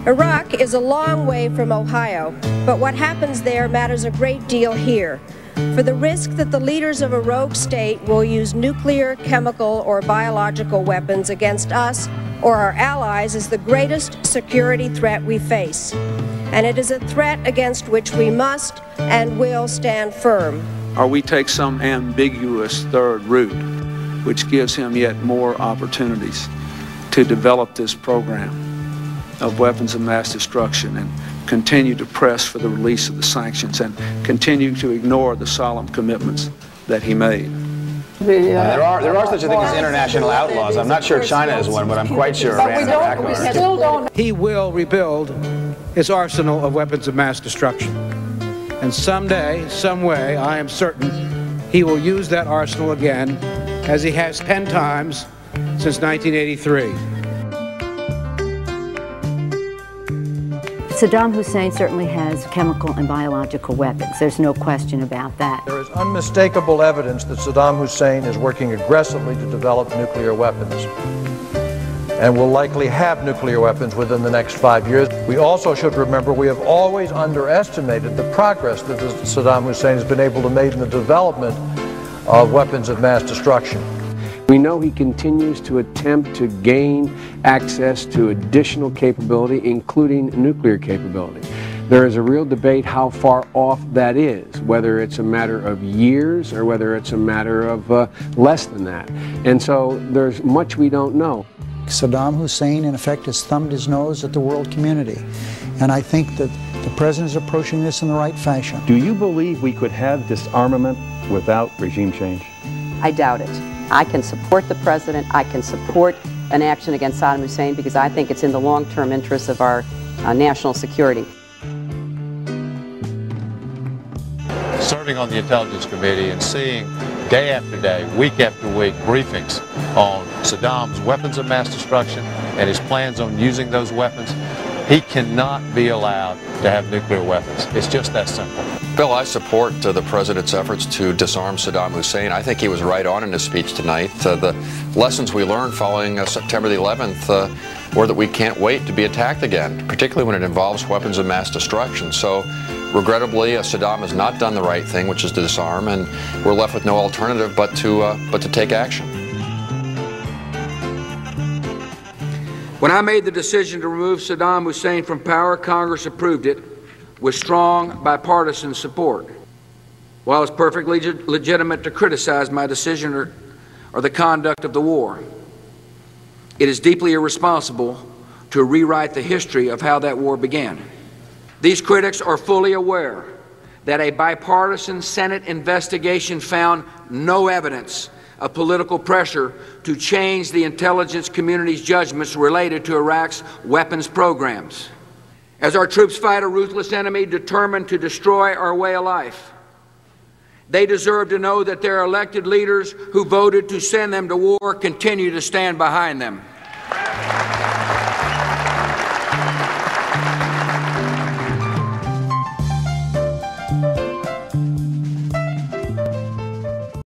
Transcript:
Iraq is a long way from Ohio, but what happens there matters a great deal here. For the risk that the leaders of a rogue state will use nuclear, chemical, or biological weapons against us or our allies is the greatest security threat we face. And it is a threat against which we must and will stand firm. Or we take some ambiguous third route, which gives him yet more opportunities to develop this program of weapons of mass destruction and continue to press for the release of the sanctions and continue to ignore the solemn commitments that he made. There are such a thing as international outlaws. I'm not sure China is one, but I'm quite sure Iran and Iraq are. He will rebuild his arsenal of weapons of mass destruction. And someday, some way, I am certain he will use that arsenal again, as he has 10 times since 1983. Saddam Hussein certainly has chemical and biological weapons. There's no question about that. There is unmistakable evidence that Saddam Hussein is working aggressively to develop nuclear weapons and will likely have nuclear weapons within the next 5 years. We also should remember we have always underestimated the progress that Saddam Hussein has been able to make in the development of weapons of mass destruction. We know he continues to attempt to gain access to additional capability, including nuclear capability. There is a real debate how far off that is, whether it's a matter of years or whether it's a matter of less than that. And so there's much we don't know. Saddam Hussein, in effect, has thumbed his nose at the world community. And I think that the President is approaching this in the right fashion. Do you believe we could have disarmament without regime change? I doubt it. I can support the President. I can support an action against Saddam Hussein because I think it's in the long-term interests of our national security. Serving on the Intelligence Committee and seeing day after day, week after week, briefings on Saddam's weapons of mass destruction and his plans on using those weapons, he cannot be allowed to have nuclear weapons. It's just that simple. Bill, I support the President's efforts to disarm Saddam Hussein. I think he was right on in his speech tonight. The lessons we learned following September the 11th were that we can't wait to be attacked again, particularly when it involves weapons of mass destruction. So, regrettably, Saddam has not done the right thing, which is to disarm, and we're left with no alternative but to take action. When I made the decision to remove Saddam Hussein from power, Congress approved it with strong bipartisan support. While it's perfectly legitimate to criticize my decision or the conduct of the war, it is deeply irresponsible to rewrite the history of how that war began. These critics are fully aware that a bipartisan Senate investigation found no evidence of political pressure to change the intelligence community's judgments related to Iraq's weapons programs. As our troops fight a ruthless enemy determined to destroy our way of life, they deserve to know that their elected leaders who voted to send them to war continue to stand behind them.